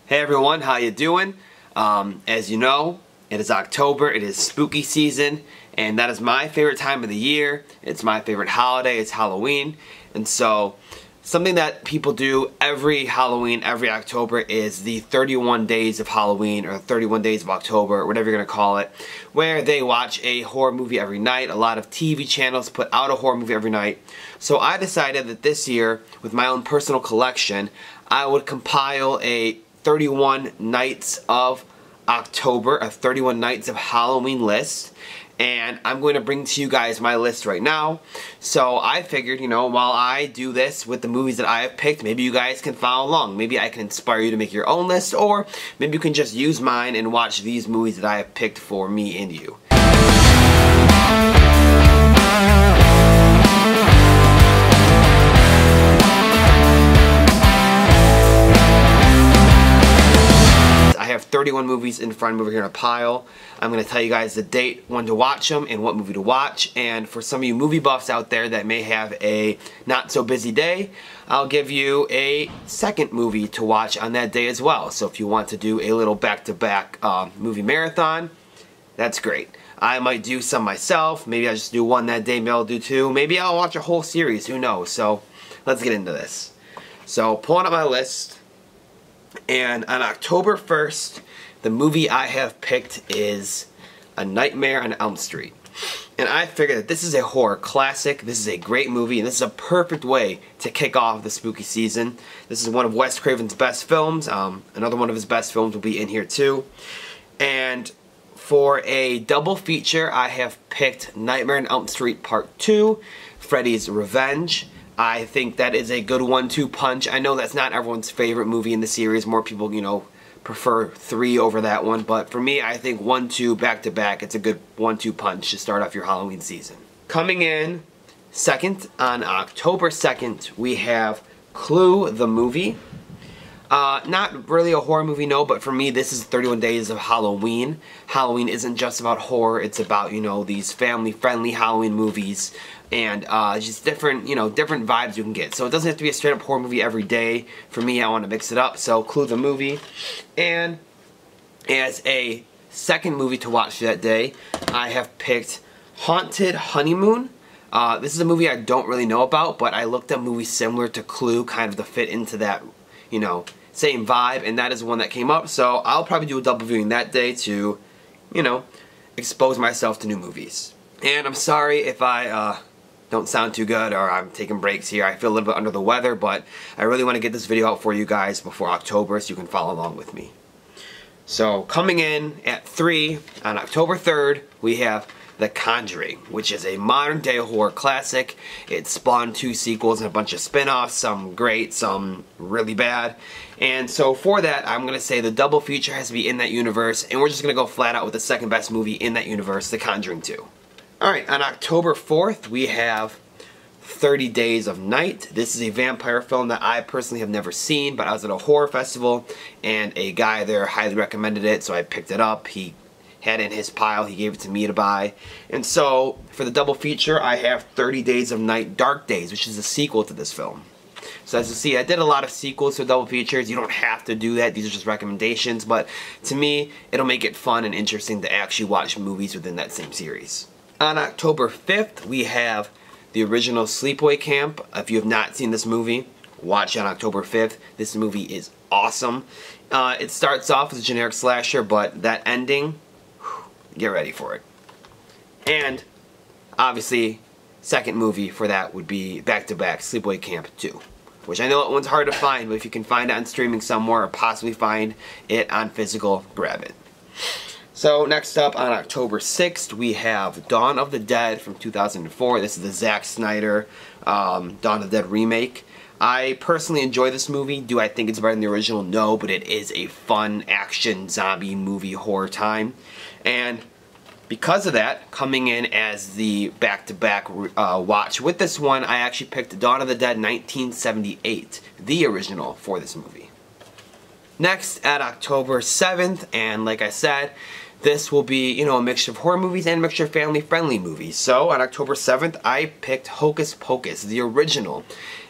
Hey everyone, how you doing? As you know, it is October, it is spooky season, and that is my favorite time of the year. It's my favorite holiday, it's Halloween. And so, something that people do every Halloween, every October is the 31 Days of Halloween, or 31 Days of October, or whatever you're going to call it, where they watch a horror movie every night. A lot of TV channels put out a horror movie every night. So I decided that this year, with my own personal collection, I would compile a 31 Nights of October, a 31 Nights of Halloween list, and I'm going to bring to you guys my list right now. So I figured, while I do this with the movies that I have picked, maybe you guys can follow along. Maybe I can inspire you to make your own list, or maybe you can just use mine and watch these movies that I have picked for me and you. I have 31 movies in front of me over here in a pile. I'm going to tell you guys the date when to watch them and what movie to watch. And for some of you movie buffs out there that may have a not so busy day, I'll give you a second movie to watch on that day as well. So if you want to do a little back-to-back movie marathon, that's great. I might do some myself. Maybe I'll just do one that day. Maybe I'll do two. Maybe I'll watch a whole series. Who knows? So let's get into this. So pulling up my list. And on October 1st, the movie I have picked is A Nightmare on Elm Street. And I figured that this is a horror classic, this is a great movie, and this is a perfect way to kick off the spooky season. This is one of Wes Craven's best films. Another one of his best films will be in here too. And for a double feature, I have picked Nightmare on Elm Street Part 2, Freddy's Revenge. I think that is a good 1-2 punch. I know that's not everyone's favorite movie in the series. More people, prefer 3 over that one. But for me, I think 1-2 back-to-back, it's a good 1-2 punch to start off your Halloween season. Coming in second, on October 2nd, we have Clue the movie. Not really a horror movie, no, but for me, this is 31 Days of Halloween. Halloween isn't just about horror, it's about, these family-friendly Halloween movies, and just different, different vibes you can get. So it doesn't have to be a straight-up horror movie every day. For me, I want to mix it up, so Clue the movie. And as a second movie to watch that day, I have picked Haunted Honeymoon. This is a movie I don't really know about, but I looked up movies similar to Clue, kind of to fit into that, same vibe, and that is one that came up, so I'll probably do a double viewing that day to, expose myself to new movies. And I'm sorry if I don't sound too good or I'm taking breaks here. I feel a little bit under the weather, but I really want to get this video out for you guys before October so you can follow along with me. So coming in at 3 on October 3rd, we have The Conjuring, which is a modern day horror classic. It spawned 2 sequels and a bunch of spin-offs, some great, some really bad. And so for that, I'm going to say the double feature has to be in that universe, and we're just going to go flat out with the second best movie in that universe, The Conjuring 2. Alright, on October 4th, we have 30 Days of Night. This is a vampire film that I personally have never seen, but I was at a horror festival, and a guy there highly recommended it, so I picked it up. He had it in his pile, he gave it to me to buy. And so, for the double feature, I have 30 Days of Night Dark Days, which is a sequel to this film. So as you see, I did a lot of sequels to double features. You don't have to do that, these are just recommendations, but to me, it'll make it fun and interesting to actually watch movies within that same series. On October 5th, we have the original Sleepaway Camp. If you have not seen this movie, watch it on October 5th. This movie is awesome. It starts off as a generic slasher, but that ending, get ready for it. And obviously, second movie for that would be back-to-back Sleepaway Camp 2, which I know that one's hard to find, but if you can find it on streaming somewhere or possibly find it on physical, grab it. So next up, on October 6th, we have Dawn of the Dead from 2004. This is the Zack Snyder Dawn of the Dead remake. I personally enjoy this movie. Do I think it's better than the original? No, but it is a fun action zombie movie horror time. And because of that, coming in as the back-to-back watch with this one, I actually picked Dawn of the Dead 1978, the original for this movie. Next, at October 7th, and like I said, this will be, you know, a mixture of horror movies and a mixture of family-friendly movies. So on October 7th, I picked Hocus Pocus, the original.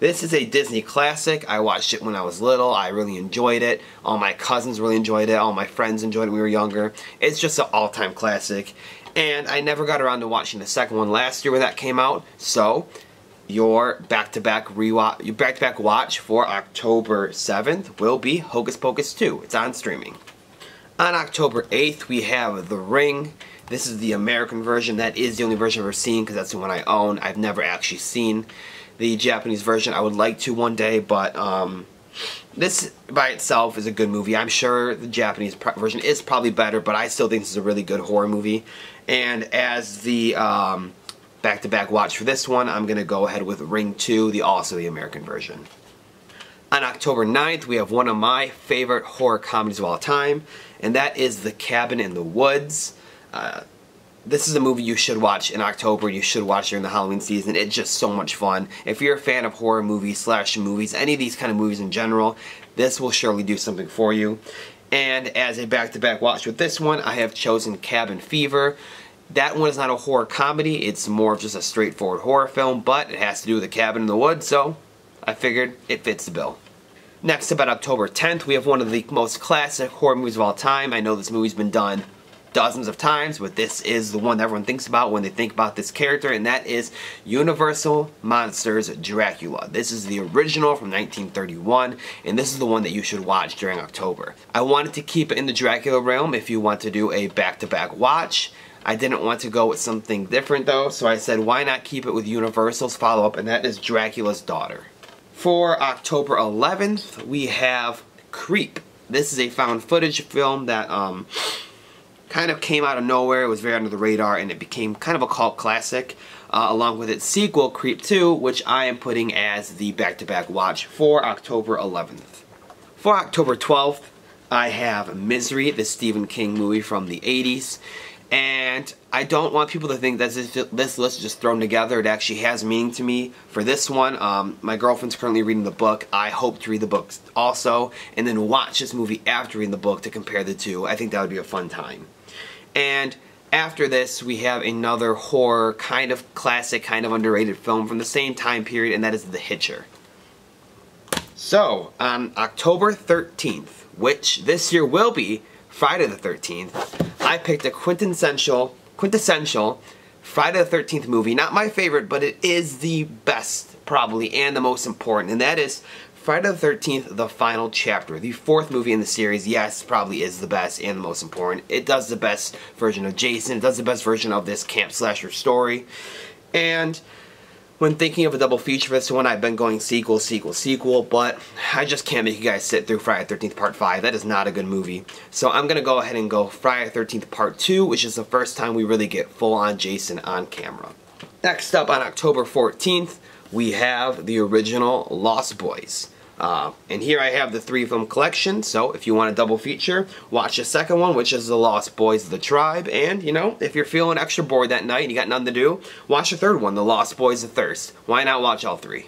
This is a Disney classic. I watched it when I was little. I really enjoyed it. All my cousins really enjoyed it. All my friends enjoyed it when we were younger. It's just an all-time classic. And I never got around to watching the second one last year when that came out. So your back-to-back watch for October 7th will be Hocus Pocus 2. It's on streaming. On October 8th, we have The Ring. This is the American version. That is the only version I've ever seen because that's the one I own. I've never actually seen the Japanese version. I would like to one day, but this by itself is a good movie. I'm sure the Japanese version is probably better, but I still think this is a really good horror movie. And as the back-to-back watch for this one, I'm going to go ahead with Ring 2, also the American version. On October 9th, we have one of my favorite horror comedies of all time, and that is The Cabin in the Woods. This is a movie you should watch in October. You should watch during the Halloween season. It's just so much fun. If you're a fan of horror movies, slash movies, any of these kind of movies in general, this will surely do something for you. And as a back-to-back watch with this one, I have chosen Cabin Fever. That one is not a horror comedy. It's more of just a straightforward horror film, but it has to do with a cabin in the woods, so I figured it fits the bill. Next up, on October 10th, we have one of the most classic horror movies of all time. I know this movie's been done dozens of times, but this is the one that everyone thinks about when they think about this character, and that is Universal Monsters Dracula. This is the original from 1931, and this is the one that you should watch during October. I wanted to keep it in the Dracula realm if you want to do a back-to-back watch. I didn't want to go with something different though, so I said why not keep it with Universal's follow-up, and that is Dracula's Daughter. For October 11th, we have Creep. This is a found footage film that kind of came out of nowhere. It was very under the radar, and it became kind of a cult classic, along with its sequel, Creep 2, which I am putting as the back-to-back watch for October 11th. For October 12th, I have Misery, the Stephen King movie from the 80s. And I don't want people to think that this list is just thrown together. It actually has meaning to me. For this one, my girlfriend's currently reading the book. I hope to read the book also, and then watch this movie after reading the book to compare the two. I think that would be a fun time. And after this, we have another horror, kind of classic, kind of underrated film from the same time period, and that is The Hitcher. So, on October 13th, which this year will be Friday the 13th, I picked a quintessential Friday the 13th movie. Not my favorite, but it is the best, probably, and the most important, and that is Friday the 13th, The Final Chapter. The fourth movie in the series, yes, probably is the best and the most important. It does the best version of Jason. It does the best version of this camp slasher story. And when thinking of a double feature for this one, I've been going sequel, but I just can't make you guys sit through Friday the 13th Part 5. That is not a good movie. So I'm going to go ahead and go Friday the 13th Part 2, which is the first time we really get full-on Jason on camera. Next up, on October 14th, we have the original Lost Boys. And here I have the 3-film collection, so if you want a double feature, watch the second one, which is The Lost Boys of the Tribe, and, you know, if you're feeling extra bored that night and you got nothing to do, watch the third one, The Lost Boys of Thirst. Why not watch all three?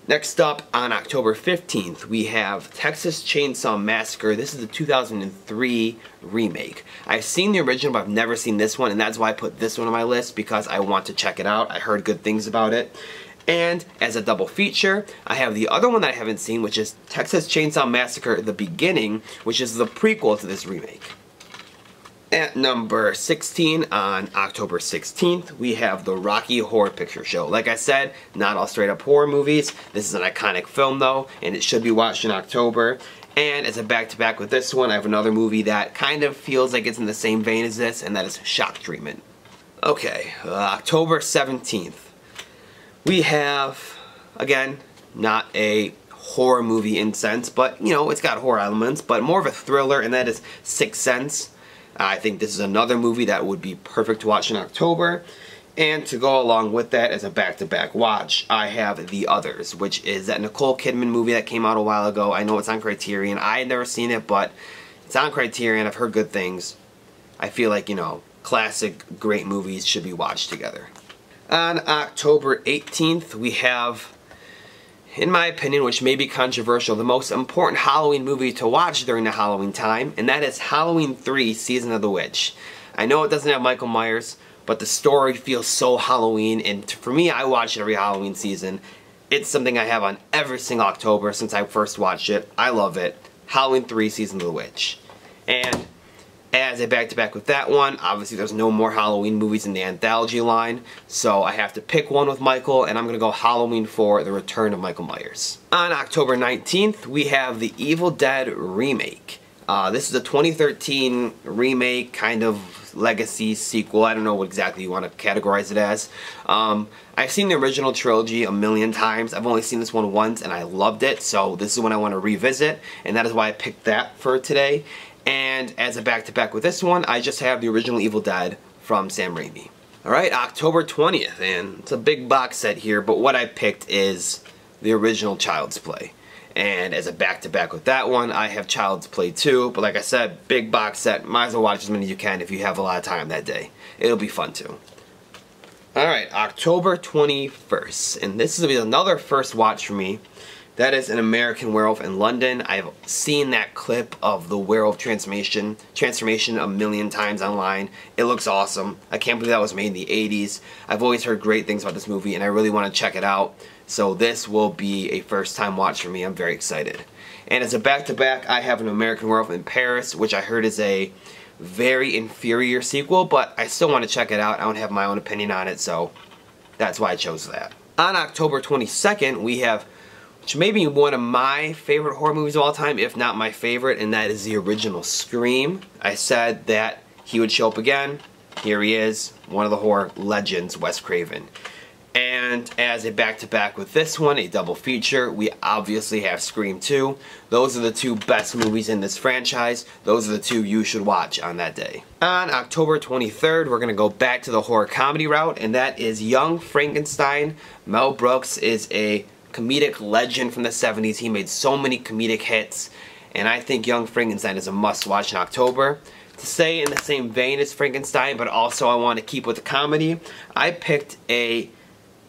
Next up, on October 15th, we have Texas Chainsaw Massacre. This is the 2003 remake. I've seen the original, but I've never seen this one, and that's why I put this one on my list, because I want to check it out. I heard good things about it. And as a double feature, I have the other one that I haven't seen, which is Texas Chainsaw Massacre: The Beginning, which is the prequel to this remake. At number 16, on October 16th, we have the Rocky Horror Picture Show. Like I said, not all straight up horror movies. This is an iconic film though, and it should be watched in October. And as a back-to-back with this one, I have another movie that kind of feels like it's in the same vein as this, and that is Shock Treatment. Okay, October 17th. We have, again, not a horror movie in sense, but, you know, it's got horror elements, but more of a thriller, and that is Sixth Sense. I think this is another movie that would be perfect to watch in October. And to go along with that as a back-to-back watch, I have The Others, which is that Nicole Kidman movie that came out a while ago. I know it's on Criterion. I had never seen it, but it's on Criterion. I've heard good things. I feel like, you know, classic, great movies should be watched together. On October 18th, we have in my opinion, which may be controversial, the most important Halloween movie to watch during the Halloween time, and that is Halloween 3: Season of the Witch. I know it doesn't have Michael Myers, but the story feels so Halloween, and for me, I watch it every Halloween season. It's something I have on every single October since I first watched it. I love it. Halloween 3: Season of the Witch. And as a back-to-back with that one, obviously there's no more Halloween movies in the anthology line, so I have to pick one with Michael, and I'm going to go Halloween 4: The Return of Michael Myers. On October 19th, we have The Evil Dead Remake. This is a 2013 remake, kind of legacy sequel. I don't know what exactly you want to categorize it as. I've seen the original trilogy a million times. I've only seen this one once, and I loved it, so this is one I want to revisit, and that is why I picked that for today. And as a back-to-back with this one, I just have the original Evil Dead from Sam Raimi. Alright, October 20th, and it's a big box set here, but what I picked is the original Child's Play. And as a back-to-back with that one, I have Child's Play 2, but like I said, big box set, might as well watch as many as you can if you have a lot of time that day. It'll be fun too. Alright, October 21st, and this is another first watch for me. That is An American Werewolf in London. I've seen that clip of the werewolf transformation a million times online. It looks awesome. I can't believe that was made in the 80s. I've always heard great things about this movie, and I really want to check it out. So this will be a first-time watch for me. I'm very excited. And as a back-to-back, I have An American Werewolf in Paris, which I heard is a very inferior sequel, but I still want to check it out. I don't have my own opinion on it, so that's why I chose that. On October 22nd, we have, which may be one of my favorite horror movies of all time, if not my favorite, and that is the original Scream. I said that he would show up again. Here he is, one of the horror legends, Wes Craven. And as a back-to-back with this one, a double feature, we obviously have Scream 2. Those are the two best movies in this franchise. Those are the two you should watch on that day. On October 23rd, we're going to go back to the horror comedy route, and that is Young Frankenstein. Mel Brooks is a comedic legend from the 70s. He made so many comedic hits, and I think Young Frankenstein is a must-watch in October. To stay in the same vein as Frankenstein, but also I want to keep with the comedy, I picked a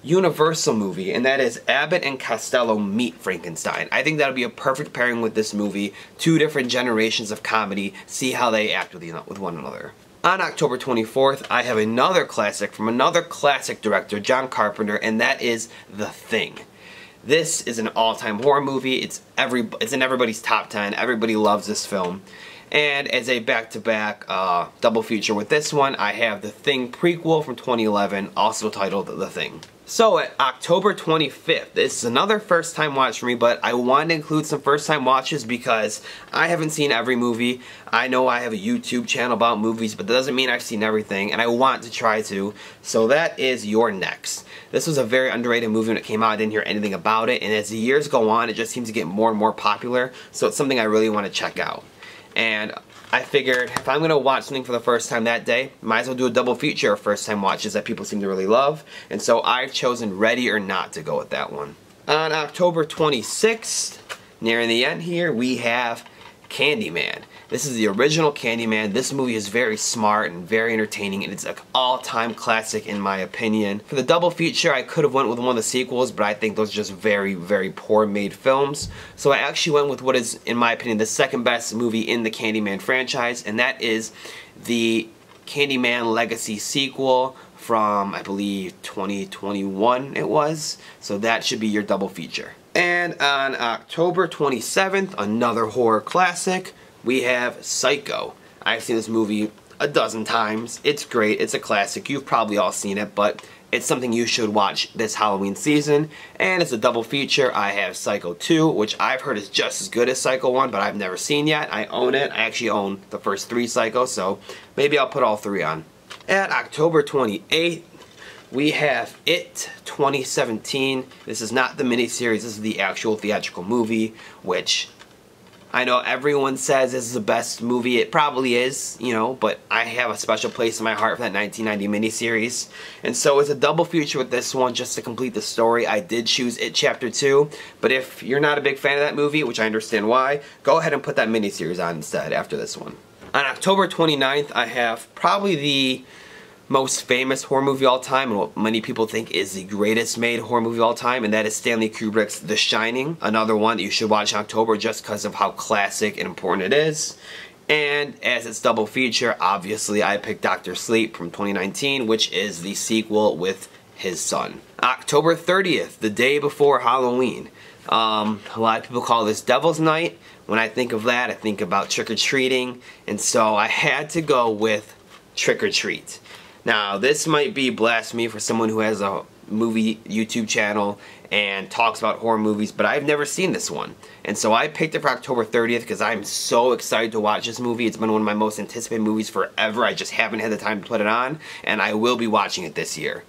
Universal movie, and that is Abbott and Costello Meet Frankenstein. I think that would be a perfect pairing with this movie. Two different generations of comedy, see how they act with one another. On October 24th, I have another classic from another classic director, John Carpenter, and that is The Thing. This is an all-time horror movie. It's in everybody's top 10. Everybody loves this film. And as a back-to-back double feature with this one, I have The Thing prequel from 2011, also titled The Thing. So at October 25th, this is another first-time watch for me, but I wanted to include some first-time watches because I haven't seen every movie. I know I have a YouTube channel about movies, but that doesn't mean I've seen everything, and I want to try to. So that is You're Next. This was a very underrated movie when it came out. I didn't hear anything about it, and as the years go on, it just seems to get more and more popular, so it's something I really want to check out. And I figured if I'm going to watch something for the first time that day, might as well do a double feature of first time watches that people seem to really love. And so I've chosen Ready or Not to go with that one. On October 26th, nearing the end here, we have Candyman. This is the original Candyman. This movie is very smart and very entertaining, and it's an all-time classic in my opinion. For the double feature, I could have went with one of the sequels, but I think those are just very, very poor made films. So I actually went with what is, in my opinion, the second best movie in the Candyman franchise, and that is the Candyman Legacy sequel from, I believe, 2021 it was. So that should be your double feature. And on October 27th, another horror classic, we have Psycho. I've seen this movie a dozen times. It's great. It's a classic. You've probably all seen it, but it's something you should watch this Halloween season. And as a double feature, I have Psycho 2, which I've heard is just as good as Psycho 1, but I've never seen yet. I own it. I actually own the first 3 Psycho, so maybe I'll put all 3 on. At October 28th, we have It 2017. This is not the miniseries. This is the actual theatrical movie, which I know everyone says this is the best movie. It probably is, you know, but I have a special place in my heart for that 1990 miniseries. And so it's a double feature with this one just to complete the story. I did choose It Chapter 2, but if you're not a big fan of that movie, which I understand why, go ahead and put that miniseries on instead after this one. On October 29th, I have probably the most famous horror movie of all time, and what many people think is the greatest made horror movie of all time, and that is Stanley Kubrick's The Shining. Another one that you should watch in October just because of how classic and important it is. And as its double feature, obviously I picked Dr. Sleep from 2019, which is the sequel with his son. October 30th, the day before Halloween. A lot of people call this Devil's Night. When I think of that, I think about trick-or-treating, and so I had to go with Trick or Treat. Now, this might be blasphemy for someone who has a movie YouTube channel and talks about horror movies, but I've never seen this one. And so I picked it for October 30th because I'm so excited to watch this movie. It's been one of my most anticipated movies forever. I just haven't had the time to put it on, and I will be watching it this year.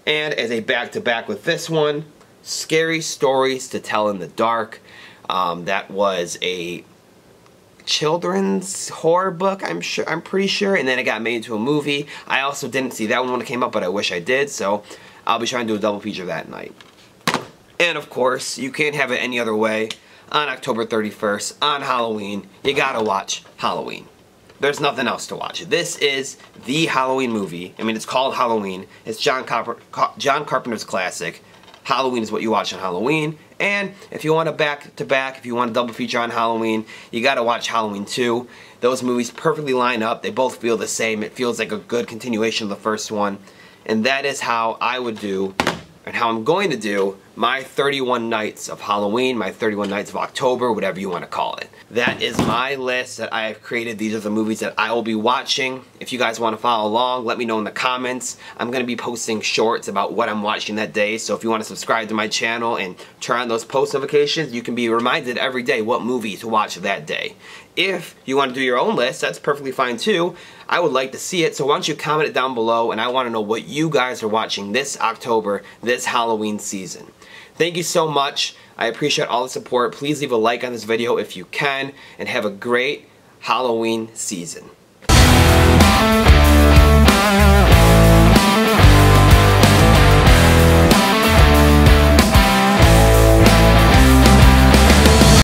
And as a back-to-back with this one, Scary Stories to Tell in the Dark. That was a children's horror book, I'm pretty sure, and then it got made into a movie. I also didn't see that one when it came up, but I wish I did, so I'll be trying to do a double feature that night. And of course, you can't have it any other way. On October 31st, on Halloween, you gotta watch Halloween. There's nothing else to watch. This is the Halloween movie. I mean, it's called Halloween. It's John Carpenter's classic. Halloween is what you watch on Halloween. And if you want a back-to-back, if you want a double feature on Halloween, you gotta watch Halloween 2. Those movies perfectly line up. They both feel the same. It feels like a good continuation of the first one. And that is how I would do, and how I'm going to do, my 31 nights of Halloween, my 31 nights of October, whatever you want to call it. That is my list that I have created. These are the movies that I will be watching. If you guys want to follow along, let me know in the comments. I'm going to be posting shorts about what I'm watching that day, so if you want to subscribe to my channel and turn on those post notifications, you can be reminded every day what movie to watch that day. If you want to do your own list, that's perfectly fine too. I would like to see it, so why don't you comment it down below, and I want to know what you guys are watching this October, this Halloween season. Thank you so much. I appreciate all the support. Please leave a like on this video if you can, and have a great Halloween season.